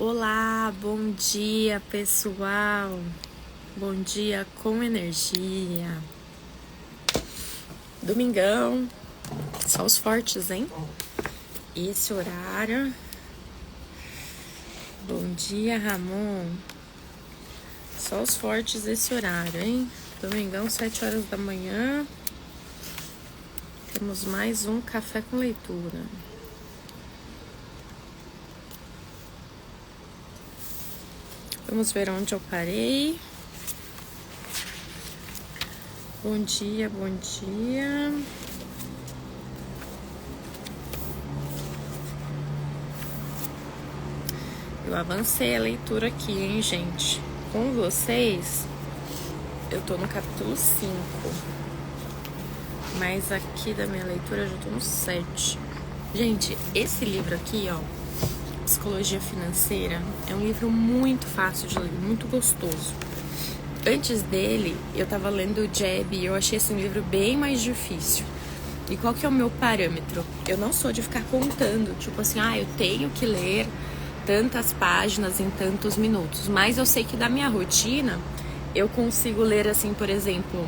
Olá, bom dia pessoal, bom dia com energia. Domingão, só os fortes, hein? Esse horário. Bom dia, Ramon. Só os fortes esse horário, hein? Domingão, 7 horas da manhã. Temos mais um café com leitura. Vamos ver onde eu parei. Bom dia, bom dia. Eu avancei a leitura aqui, hein, gente? Com vocês, eu tô no capítulo 5. Mas aqui da minha leitura eu já tô no 7. Gente, esse livro aqui, ó, Psicologia Financeira, é um livro muito fácil de ler, muito gostoso. Antes dele, eu tava lendo o Jeb e eu achei esse livro bem mais difícil. E qual que é o meu parâmetro? Eu não sou de ficar contando, tipo assim, eu tenho que ler tantas páginas em tantos minutos. Mas eu sei que da minha rotina, eu consigo ler assim, por exemplo,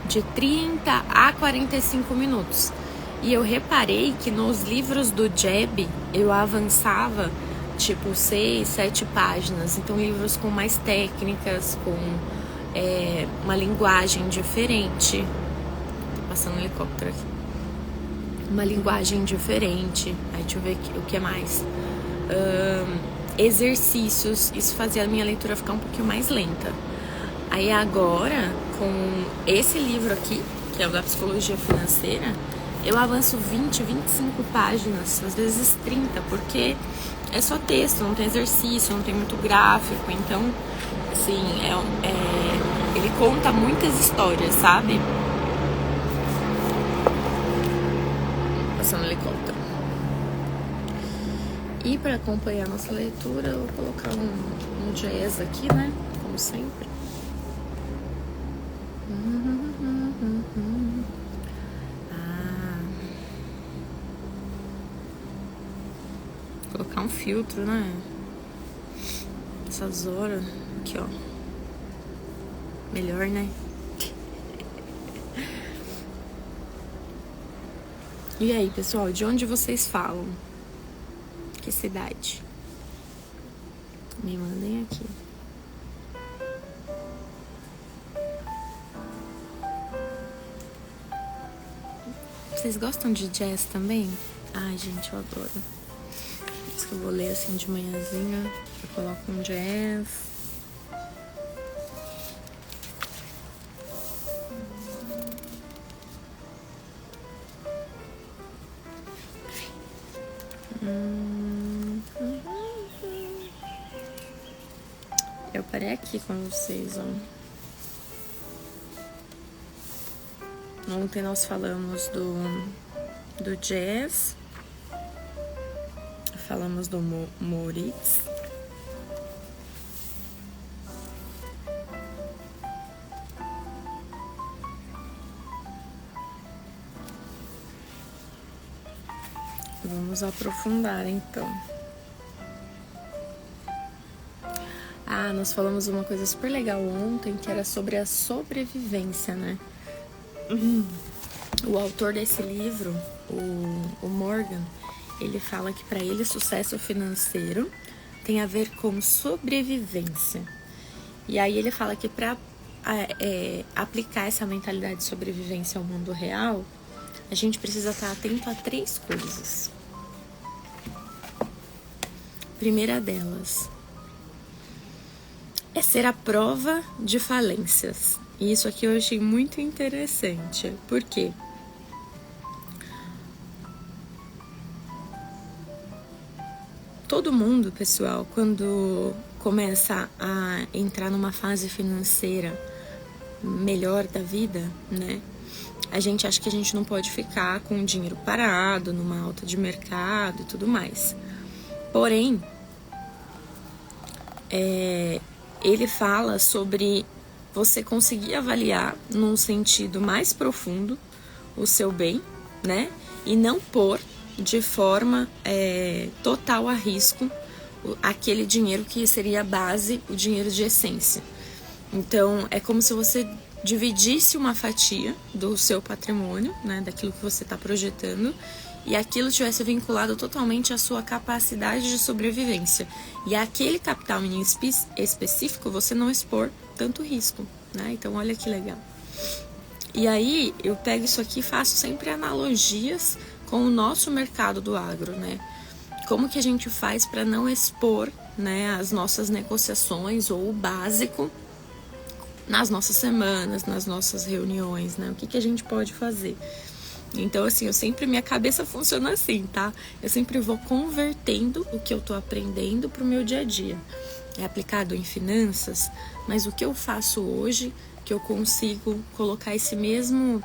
de 30 a 45 minutos. E eu reparei que nos livros do Jeb, eu avançava tipo 6, 7 páginas. Então livros com mais técnicas, com uma linguagem diferente. Tô passando um helicóptero aqui. Uma linguagem diferente. Aí deixa eu ver o que mais. Exercícios. Isso fazia a minha leitura ficar um pouquinho mais lenta. Aí agora, com esse livro aqui, que é o da Psicologia Financeira, eu avanço 20, 25 páginas, às vezes 30, porque é só texto, não tem exercício, não tem muito gráfico. Então, assim, ele conta muitas histórias, sabe? Passando helicóptero. E para acompanhar a nossa leitura, eu vou colocar um jazz aqui, né? Como sempre. Colocar um filtro, né? Essas horas. Aqui, ó. Melhor, né? E aí, pessoal, de onde vocês falam? Que cidade? Me mandem aqui. Vocês gostam de jazz também? Ai, gente, eu adoro. Por isso que eu vou ler assim de manhãzinha. Eu coloco um jazz. Eu parei aqui com vocês, ó. Ontem nós falamos do jazz. Falamos do Moritz. Vamos aprofundar, então. Nós falamos uma coisa super legal ontem, que era sobre a sobrevivência, né? O autor desse livro, o Morgan, ele fala que para ele sucesso financeiro tem a ver com sobrevivência. E aí ele fala que para aplicar essa mentalidade de sobrevivência ao mundo real, a gente precisa estar atento a 3 coisas. Primeira delas é ser a prova de falências. E isso aqui eu achei muito interessante. Por quê? Todo mundo, pessoal, quando começa a entrar numa fase financeira melhor da vida, né? A gente acha que a gente não pode ficar com o dinheiro parado, numa alta de mercado e tudo mais. Porém, ele fala sobre você conseguir avaliar num sentido mais profundo o seu bem, né? E não pôr de forma total a risco aquele dinheiro que seria a base, o dinheiro de essência. Então, é como se você dividisse uma fatia do seu patrimônio, né, daquilo que você está projetando, e aquilo tivesse vinculado totalmente à sua capacidade de sobrevivência. E aquele capital em específico, você não expor tanto risco, né? Então, olha que legal. E aí, eu pego isso aqui e faço sempre analogias com o nosso mercado do agro, né? Como que a gente faz para não expor, né, as nossas negociações ou o básico nas nossas semanas, nas nossas reuniões, né? O que a gente pode fazer? Então, assim, minha cabeça funciona assim, tá? Eu sempre vou convertendo o que eu tô aprendendo pro meu dia a dia. É aplicado em finanças, mas o que eu faço hoje, que eu consigo colocar esse mesmo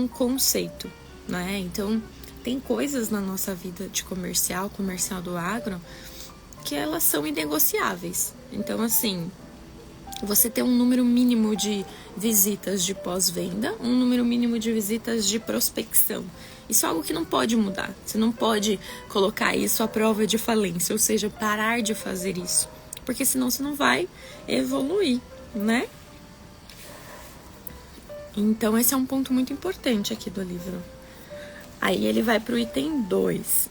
conceito, né? Então, tem coisas na nossa vida de comercial do agro, que elas são inegociáveis. Então, assim, você ter um número mínimo de visitas de pós-venda, um número mínimo de visitas de prospecção. Isso é algo que não pode mudar. Você não pode colocar isso à prova de falência, ou seja, parar de fazer isso. Porque senão você não vai evoluir, né? Então, esse é um ponto muito importante aqui do livro. Aí ele vai para o item 2.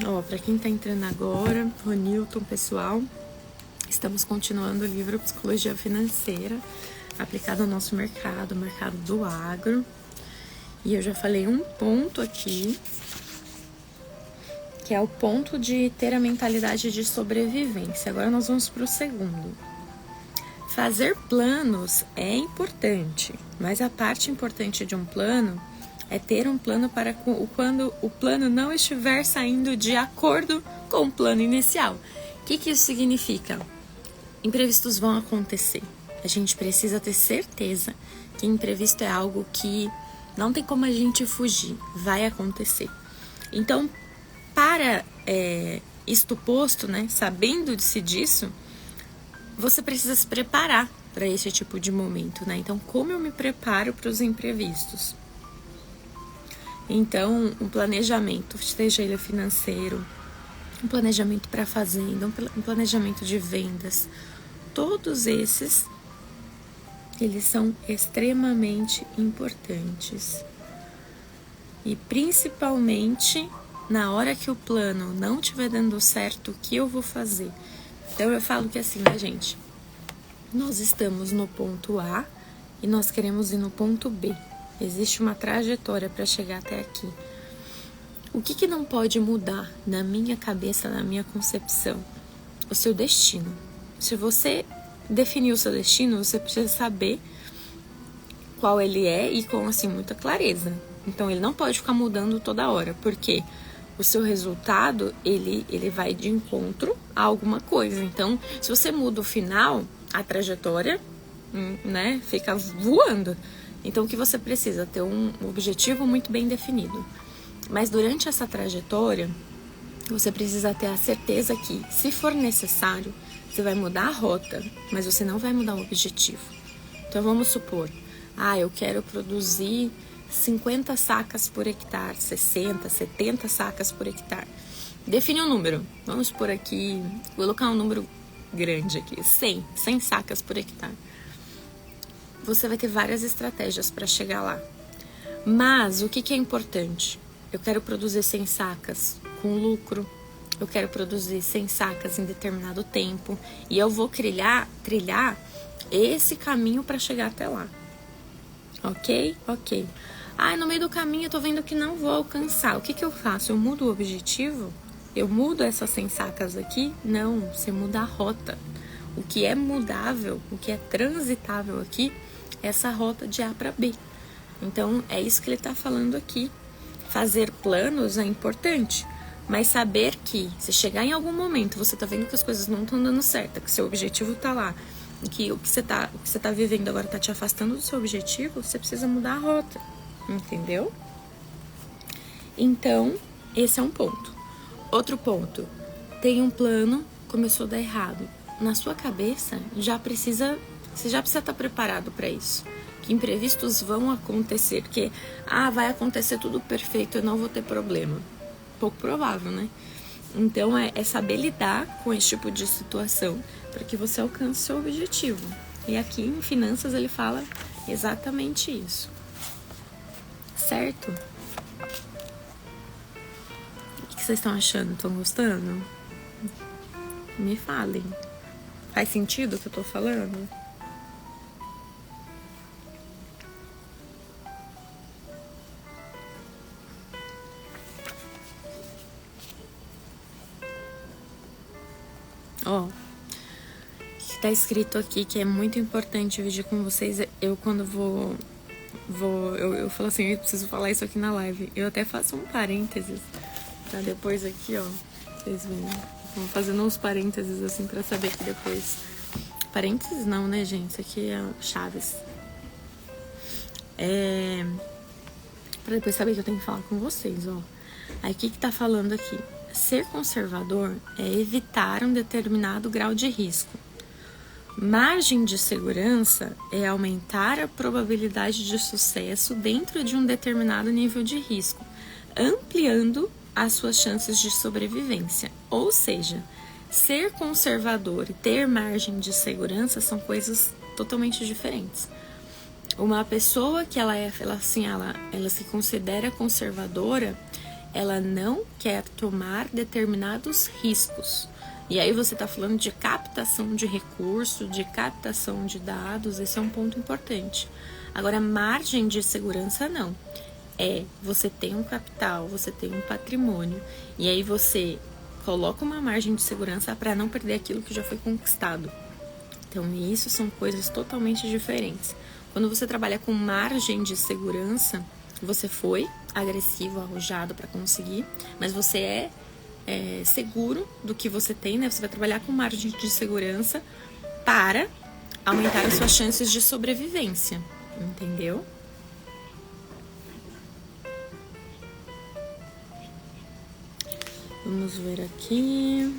Ó, para quem tá entrando agora, Ronilton, pessoal, estamos continuando o livro Psicologia Financeira, aplicado ao nosso mercado, o mercado do agro. E eu já falei um ponto aqui, que é o ponto de ter a mentalidade de sobrevivência. Agora nós vamos para o segundo. Fazer planos é importante, mas a parte importante de um plano é ter um plano para quando o plano não estiver saindo de acordo com o plano inicial. O que isso significa? Imprevistos vão acontecer. A gente precisa ter certeza que imprevisto é algo que não tem como a gente fugir, vai acontecer. Então, para isto posto, né, sabendo-se disso, você precisa se preparar para esse tipo de momento, né? Então, como eu me preparo para os imprevistos? Então, um planejamento, seja ele financeiro, um planejamento para a fazenda, um planejamento de vendas, todos esses, eles são extremamente importantes. E principalmente na hora que o plano não estiver dando certo, o que eu vou fazer? Então eu falo que assim, né, gente? Nós estamos no ponto A e nós queremos ir no ponto B. Existe uma trajetória para chegar até aqui. O que não pode mudar na minha cabeça, na minha concepção? O seu destino. Se você definir o seu destino, você precisa saber qual ele é e com, assim, muita clareza. Então, ele não pode ficar mudando toda hora, porque o seu resultado, ele vai de encontro a alguma coisa. Então, se você muda o final, a trajetória, né, fica voando. Então, o que você precisa? Ter um objetivo muito bem definido. Mas durante essa trajetória, você precisa ter a certeza que, se for necessário, você vai mudar a rota, mas você não vai mudar o objetivo. Então, vamos supor, eu quero produzir 50 sacas por hectare, 60, 70 sacas por hectare. Define um número. Vamos por aqui, vou colocar um número grande aqui, 100 sacas por hectare. Você vai ter várias estratégias para chegar lá. Mas o que é importante? Eu quero produzir 100 sacas com lucro. Eu quero produzir 100 sacas em determinado tempo. E eu vou trilhar esse caminho para chegar até lá. Ok? Ok. No meio do caminho eu tô vendo que não vou alcançar. O que eu faço? Eu mudo o objetivo? Eu mudo essas 100 sacas aqui? Não, você muda a rota. O que é mudável, o que é transitável aqui, é essa rota de A para B. Então, é isso que ele está falando aqui. Fazer planos é importante, mas saber que se chegar em algum momento, você está vendo que as coisas não estão dando certo, que seu objetivo está lá, que o que você tá vivendo agora está te afastando do seu objetivo, você precisa mudar a rota, entendeu? Então, esse é um ponto. Outro ponto, tem um plano, começou a dar errado. Na sua cabeça, você já precisa estar preparado para isso. Que imprevistos vão acontecer, que vai acontecer tudo perfeito, eu não vou ter problema. Pouco provável, né? Então, é saber lidar com esse tipo de situação para que você alcance seu objetivo. E aqui em finanças ele fala exatamente isso. Certo? O que vocês estão achando? Estão gostando? Me falem. Faz sentido o que eu tô falando? Ó, tá escrito aqui que é muito importante dividir com vocês. Eu quando eu falo assim, eu preciso falar isso aqui na live. Eu até faço um parênteses pra depois aqui, ó, vocês verem. Vou fazendo uns parênteses assim pra saber que depois... Parênteses não, né, gente? Isso aqui é chaves. Pra depois saber que eu tenho que falar com vocês, ó. Aí o que tá falando aqui? Ser conservador é evitar um determinado grau de risco. Margem de segurança é aumentar a probabilidade de sucesso dentro de um determinado nível de risco, ampliando as suas chances de sobrevivência. Ou seja, ser conservador e ter margem de segurança são coisas totalmente diferentes. Uma pessoa que ela se considera conservadora, ela não quer tomar determinados riscos. E aí você está falando de captação de recurso, de captação de dados, esse é um ponto importante. Agora, margem de segurança não. Você tem um capital, você tem um patrimônio, e aí você coloca uma margem de segurança para não perder aquilo que já foi conquistado. Então, isso são coisas totalmente diferentes. Quando você trabalha com margem de segurança, você foi agressivo, arrojado para conseguir, mas você é seguro do que você tem, né? Você vai trabalhar com margem de segurança para aumentar as suas chances de sobrevivência, entendeu? Vamos ver aqui.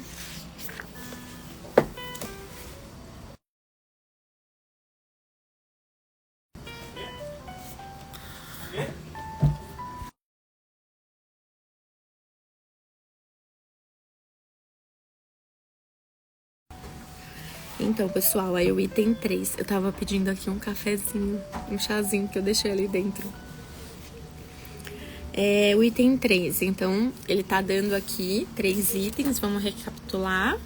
Então, pessoal, aí o item 3, eu tava pedindo aqui um cafezinho, um chazinho que eu deixei ali dentro. O item 3, então, ele tá dando aqui 3 itens, vamos recapitular.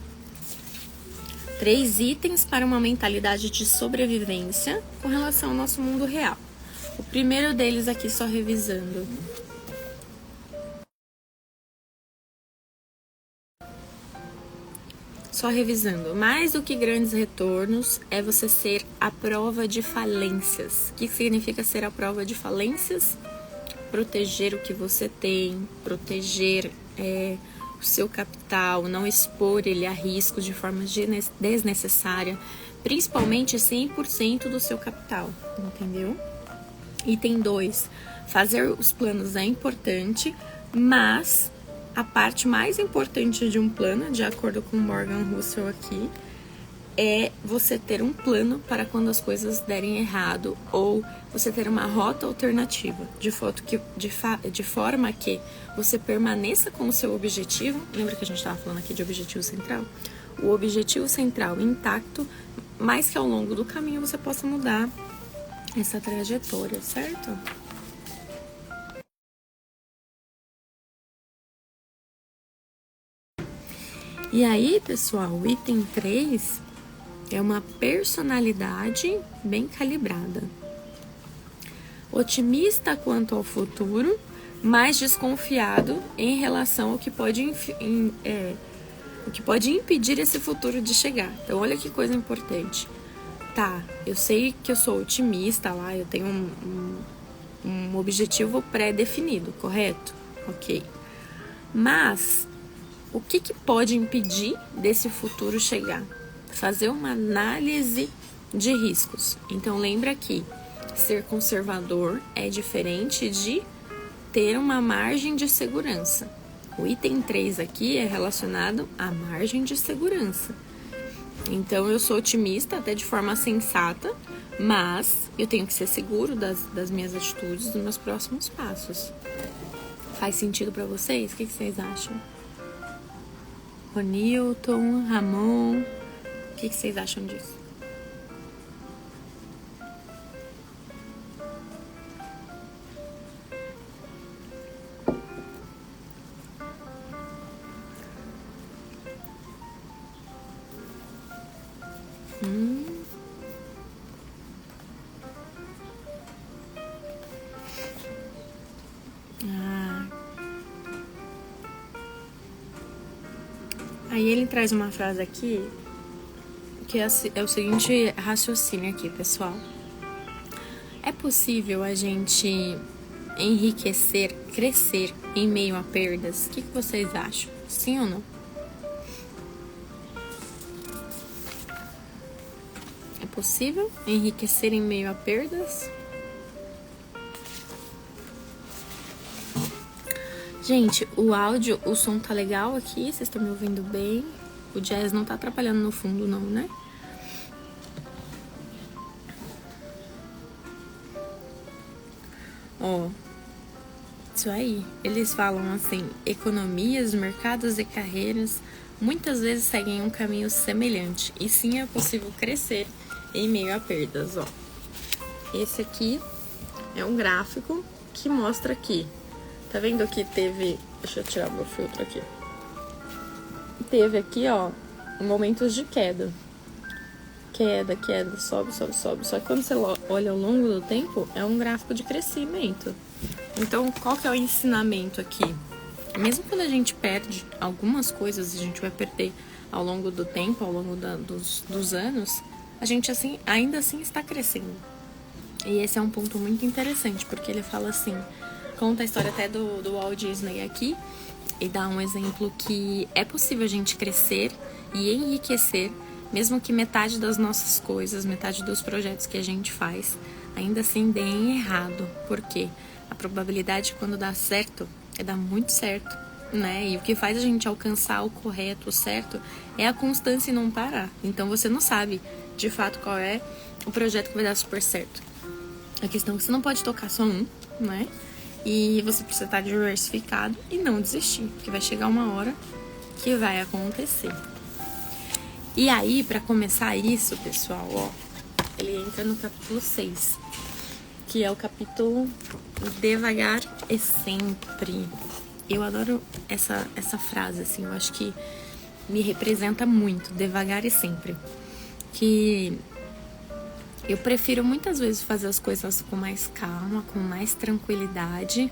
3 itens para uma mentalidade de sobrevivência com relação ao nosso mundo real. O primeiro deles aqui, só revisando. Mais do que grandes retornos, é você ser a prova de falências. O que significa ser a prova de falências? Proteger o que você tem, proteger o seu capital, não expor ele a risco de forma desnecessária, principalmente 100% do seu capital, entendeu? Item 2, fazer os planos é importante, mas a parte mais importante de um plano, de acordo com Morgan Housel aqui, é você ter um plano para quando as coisas derem errado, ou você ter uma rota alternativa, de forma que você permaneça com o seu objetivo. Lembra que a gente estava falando aqui de objetivo central? O objetivo central intacto, mas que ao longo do caminho você possa mudar essa trajetória, certo? E aí, pessoal, o item 3 é uma personalidade bem calibrada. Otimista quanto ao futuro, mas desconfiado em relação ao que pode impedir esse futuro de chegar. Então, olha que coisa importante. Tá, eu sei que eu sou otimista lá, eu tenho um objetivo pré-definido, correto? Ok. Mas o que pode impedir desse futuro chegar? Fazer uma análise de riscos. Então, lembra que ser conservador é diferente de ter uma margem de segurança. O item 3 aqui é relacionado à margem de segurança. Então, eu sou otimista até de forma sensata, mas eu tenho que ser seguro das minhas atitudes, dos meus próximos passos. Faz sentido para vocês? O que vocês acham? Ronilton, Ramon. O que vocês acham disso? Aí ele traz uma frase aqui que é o seguinte raciocínio aqui, pessoal. É possível a gente enriquecer, crescer em meio a perdas? O que vocês acham? Sim ou não? É possível enriquecer em meio a perdas? Gente, o áudio, o som tá legal aqui, vocês estão me ouvindo bem? O jazz não tá atrapalhando no fundo não, né? Ó, isso aí. Eles falam assim, economias, mercados e carreiras muitas vezes seguem um caminho semelhante. E sim é possível crescer em meio a perdas, ó. Esse aqui é um gráfico que mostra aqui. Tá vendo que teve... Deixa eu tirar meu filtro aqui. Teve aqui, ó, momentos de queda. Queda, sobe. Só que quando você olha ao longo do tempo, é um gráfico de crescimento. Então, qual que é o ensinamento aqui? Mesmo quando a gente perde algumas coisas, a gente vai perder ao longo do tempo, ao longo dos anos, a gente assim, ainda assim está crescendo. E esse é um ponto muito interessante, porque ele fala assim... Conta a história até do Walt Disney aqui e dá um exemplo que é possível a gente crescer e enriquecer, mesmo que metade das nossas coisas, metade dos projetos que a gente faz, ainda assim deem errado. Por quê? A probabilidade quando dá certo é dar muito certo, né? E o que faz a gente alcançar o correto, o certo, é a constância e não parar. Então você não sabe, de fato, qual é o projeto que vai dar super certo. A questão é que você não pode tocar só um, né? E você precisa estar diversificado e não desistir, porque vai chegar uma hora que vai acontecer. E aí, para começar isso, pessoal, ó, ele entra no capítulo 6, que é o capítulo Devagar e Sempre. Eu adoro essa frase, assim, eu acho que me representa muito, devagar e sempre. Que... eu prefiro muitas vezes fazer as coisas com mais calma, com mais tranquilidade,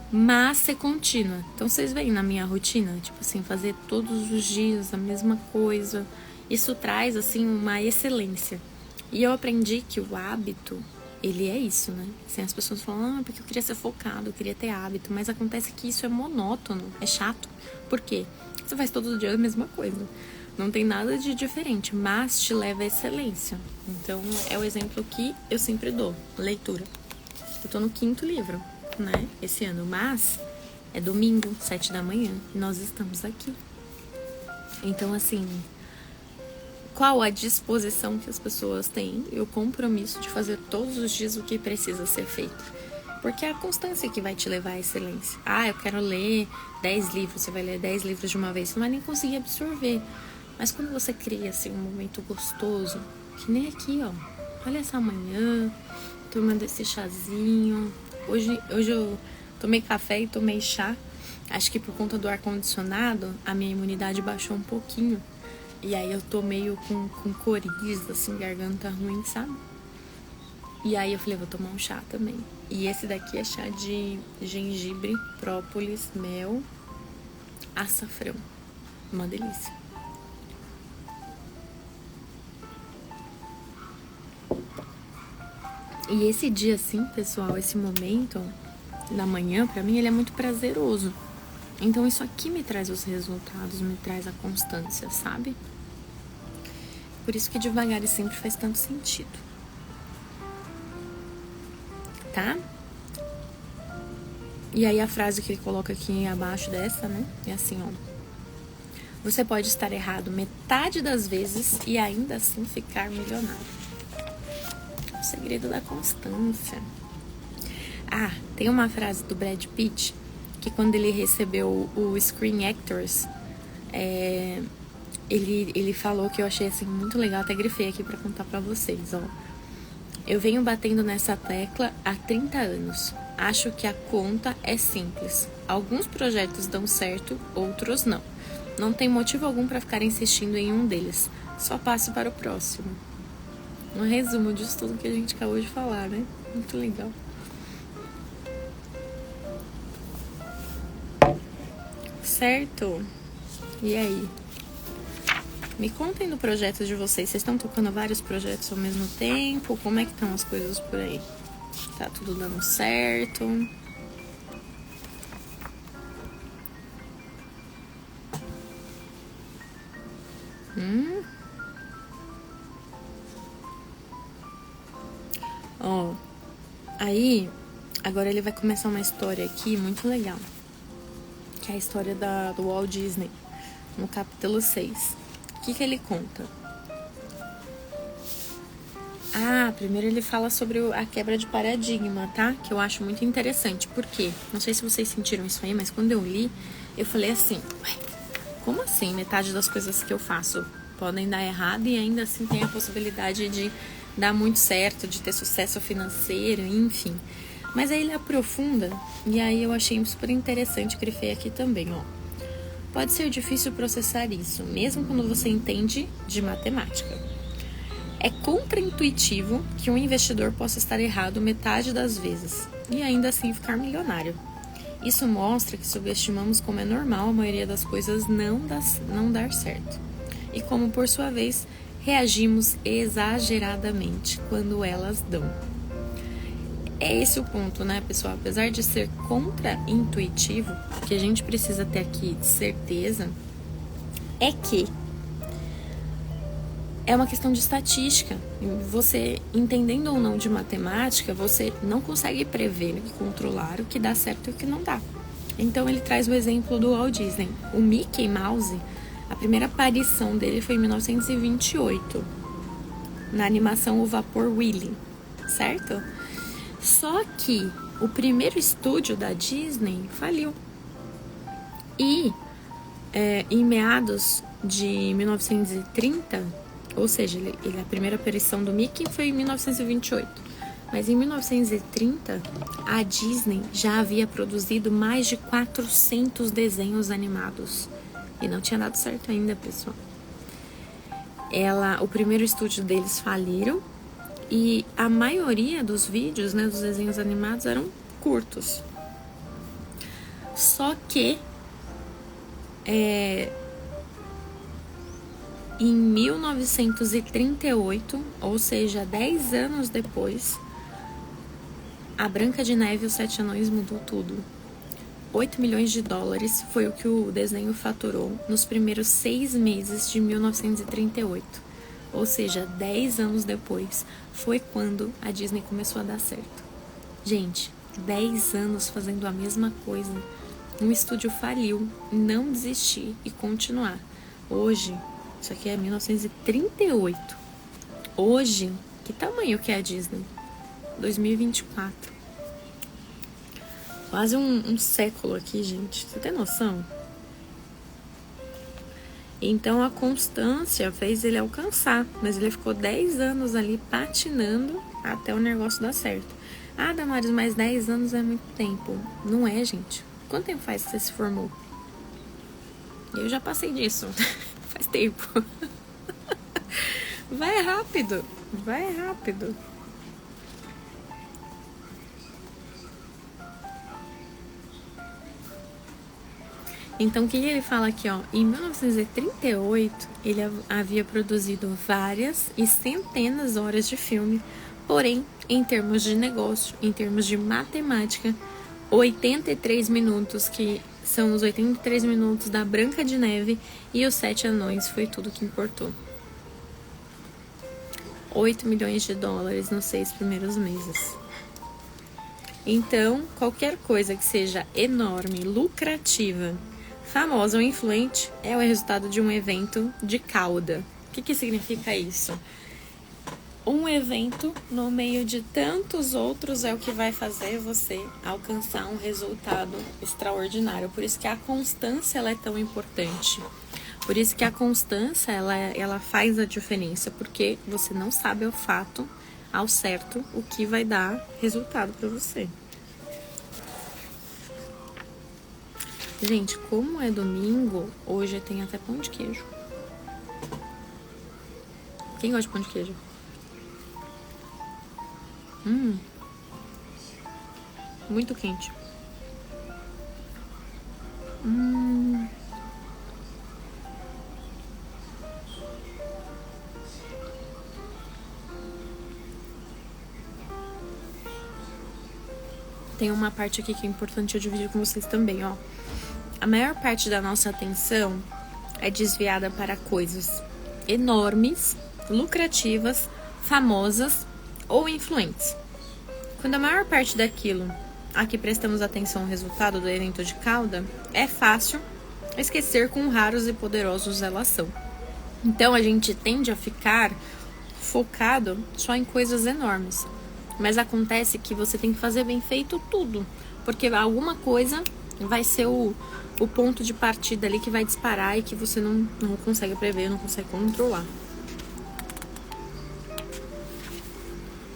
mas ser contínua. Então vocês veem na minha rotina, tipo assim, fazer todos os dias a mesma coisa. Isso traz assim uma excelência. E eu aprendi que o hábito, ele é isso, né? Assim, as pessoas falam, porque eu queria ser focado, eu queria ter hábito, mas acontece que isso é monótono, é chato. Por quê? Você faz todo dia a mesma coisa. Não tem nada de diferente, mas te leva à excelência. Então, é o exemplo que eu sempre dou. Leitura. Eu tô no 5º livro, né? Esse ano. Mas é domingo, 7 da manhã. E nós estamos aqui. Então, assim... qual a disposição que as pessoas têm e o compromisso de fazer todos os dias o que precisa ser feito? Porque é a constância que vai te levar à excelência. Ah, eu quero ler 10 livros. Você vai ler 10 livros de uma vez. Você não vai nem conseguir absorver. Mas quando você cria assim, um momento gostoso, que nem aqui, ó. Olha essa manhã, tomando esse chazinho. Hoje eu tomei café e tomei chá. Acho que por conta do ar-condicionado, a minha imunidade baixou um pouquinho. E aí eu tô meio com coriza, assim, garganta ruim, sabe? E aí eu falei, vou tomar um chá também. E esse daqui é chá de gengibre, própolis, mel, açafrão. Uma delícia. E esse dia, assim, pessoal, esse momento da manhã, pra mim, ele é muito prazeroso. Então, isso aqui me traz os resultados, me traz a constância, sabe? Por isso que devagar e sempre faz tanto sentido. Tá? E aí, a frase que ele coloca aqui abaixo dessa, né? É assim, ó. Você pode estar errado metade das vezes e ainda assim ficar milionário. O segredo da constância. Ah, tem uma frase do Brad Pitt que quando ele recebeu o Screen Actors Ele falou que eu achei assim muito legal, até grifei aqui pra contar pra vocês, ó. Eu venho batendo nessa tecla há 30 anos. Acho que a conta é simples. Alguns projetos dão certo, outros não. Não tem motivo algum para ficar insistindo em um deles. Só passo para o próximo. Um resumo disso tudo que a gente acabou de falar, né? Muito legal. Certo? E aí? Me contem do projeto de vocês. Vocês estão tocando vários projetos ao mesmo tempo? Como é que estão as coisas por aí? Tá tudo dando certo? Ó, aí, agora ele vai começar uma história aqui muito legal. Que é a história do Walt Disney, no capítulo 6. O que ele conta? Primeiro ele fala sobre a quebra de paradigma, tá? Que eu acho muito interessante. Por quê? Não sei se vocês sentiram isso aí, mas quando eu li, eu falei assim, como assim metade das coisas que eu faço podem dar errado e ainda assim tem a possibilidade de dar muito certo, de ter sucesso financeiro, enfim. Mas aí ele aprofunda e aí eu achei super interessante, grifei aqui também, ó. Pode ser difícil processar isso, mesmo quando você entende de matemática. É contraintuitivo que um investidor possa estar errado metade das vezes e ainda assim ficar milionário. Isso mostra que subestimamos como é normal a maioria das coisas não dar certo. E como, por sua vez, reagimos exageradamente quando elas dão. É esse o ponto, né, pessoal? Apesar de ser contraintuitivo, o que a gente precisa ter aqui de certeza é que é uma questão de estatística. Você, entendendo ou não de matemática, você não consegue prever e controlar o que dá certo e o que não dá. Então ele traz o exemplo do Walt Disney. O Mickey Mouse, a primeira aparição dele foi em 1928, na animação O Vapor Willie, certo? Só que o primeiro estúdio da Disney faliu. E em meados de 1930, ou seja, a primeira aparição do Mickey foi em 1928. Mas em 1930, a Disney já havia produzido mais de 400 desenhos animados. E não tinha dado certo ainda, pessoal. O primeiro estúdio deles faliram. E a maioria dos vídeos, né, dos desenhos animados eram curtos. Só que em 1938, ou seja, 10 anos depois, a Branca de Neve e os Sete Anões mudou tudo. 8 milhões de dólares foi o que o desenho faturou nos primeiros 6 meses de 1938. Ou seja, 10 anos depois foi quando a Disney começou a dar certo. Gente, 10 anos fazendo a mesma coisa. Um estúdio faliu, não desistir e continuar. Hoje, isso aqui é 1938. Hoje, que tamanho que é a Disney? 2024. Quase um século aqui, gente. Você tem noção? Então a constância fez ele alcançar, mas ele ficou 10 anos ali patinando até o negócio dar certo. Damares, mais 10 anos é muito tempo. Não é, gente. Quanto tempo faz que você se formou? Eu já passei disso. Faz tempo. Vai rápido. Vai rápido. Então, o que ele fala aqui, ó? Em 1938, ele havia produzido várias e centenas de horas de filme, porém, em termos de negócio, em termos de matemática, 83 minutos, que são os 83 minutos da Branca de Neve e os Sete Anões, foi tudo que importou. 8 milhões de dólares nos 6 primeiros meses. Então, qualquer coisa que seja enorme, lucrativa, famosa ou influente é o resultado de um evento de cauda. O que significa isso? Um evento no meio de tantos outros é o que vai fazer você alcançar um resultado extraordinário. Por isso que a constância ela é tão importante. Por isso que a constância, ela faz a diferença, porque você não sabe ao fato, ao certo, o que vai dar resultado para você. Gente, como é domingo, hoje tem até pão de queijo. Quem gosta de pão de queijo? Muito quente. Tem uma parte aqui que é importante eu dividir com vocês também, ó. A maior parte da nossa atenção é desviada para coisas enormes, lucrativas, famosas ou influentes. Quando a maior parte daquilo a que prestamos atenção ao resultado do evento de cauda, é fácil esquecer quão raros e poderosos elas são. Então a gente tende a ficar focado só em coisas enormes. Mas acontece que você tem que fazer bem feito tudo, porque alguma coisa vai ser o ponto de partida ali que vai disparar e que você não consegue prever, não consegue controlar.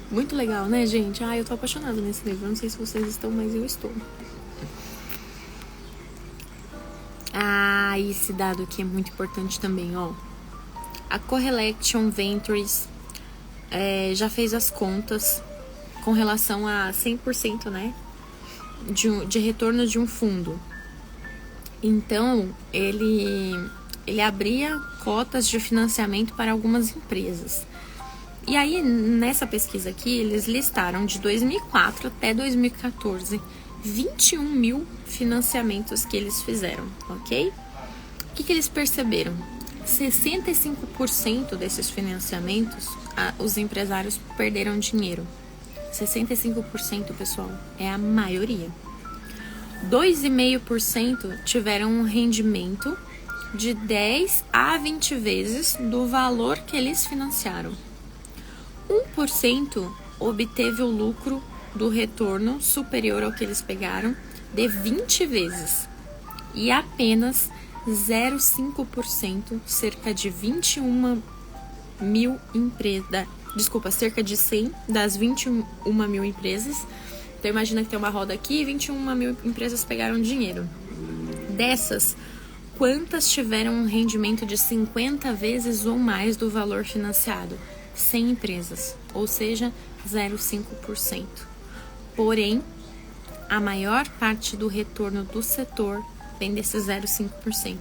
Muito legal, né, gente? Eu tô apaixonada nesse livro. Eu não sei se vocês estão, mas eu estou. Esse dado aqui é muito importante também, ó. A Correlation Ventures já fez as contas com relação a 100%, né, de retorno de um fundo. Então, ele abria cotas de financiamento para algumas empresas. E aí, nessa pesquisa aqui, eles listaram de 2004 até 2014, 21 mil financiamentos que eles fizeram, ok? O que eles perceberam? 65% desses financiamentos, os empresários perderam dinheiro. 65%, pessoal, é a maioria. 2,5% tiveram um rendimento de 10 a 20 vezes do valor que eles financiaram. 1% obteve o lucro do retorno superior ao que eles pegaram de 20 vezes. E apenas 0,5%, cerca de 21 mil empresas, cerca de 100 das 21 mil empresas. Então imagina que tem uma roda aqui e 21 mil empresas pegaram dinheiro. Dessas, quantas tiveram um rendimento de 50 vezes ou mais do valor financiado? 100 empresas, ou seja, 0,5%. Porém, a maior parte do retorno do setor vem desse 0,5%.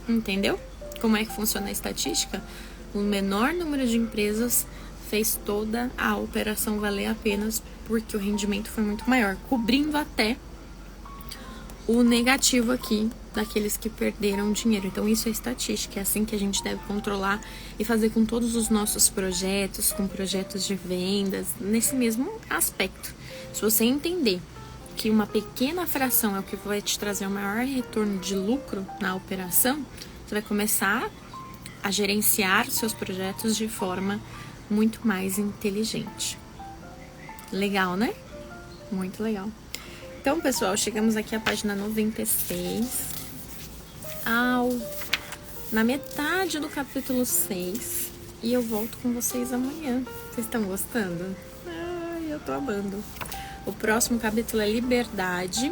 Entendeu? Como é que funciona a estatística? O menor número de empresas fez toda a operação valer a pena porque o rendimento foi muito maior, cobrindo até o negativo aqui daqueles que perderam dinheiro. Então isso é estatística, é assim que a gente deve controlar e fazer com todos os nossos projetos, com projetos de vendas, nesse mesmo aspecto. Se você entender que uma pequena fração é o que vai te trazer o maior retorno de lucro na operação, você vai começar a gerenciar seus projetos de forma muito mais inteligente. Legal, né? Muito legal. Então, pessoal, chegamos aqui à página 96, na metade do capítulo 6, e eu volto com vocês amanhã. Vocês estão gostando? Eu tô amando. O próximo capítulo é liberdade,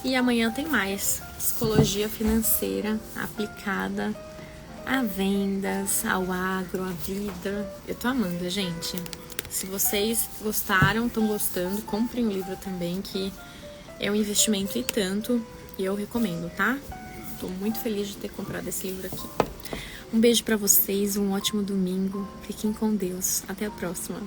e amanhã tem mais psicologia financeira aplicada a vendas, ao agro, à vida. Eu tô amando, gente. Se vocês gostaram, estão gostando, comprem o livro também, que é um investimento e tanto, e eu recomendo, tá? Tô muito feliz de ter comprado esse livro aqui. Um beijo pra vocês, um ótimo domingo. Fiquem com Deus. Até a próxima.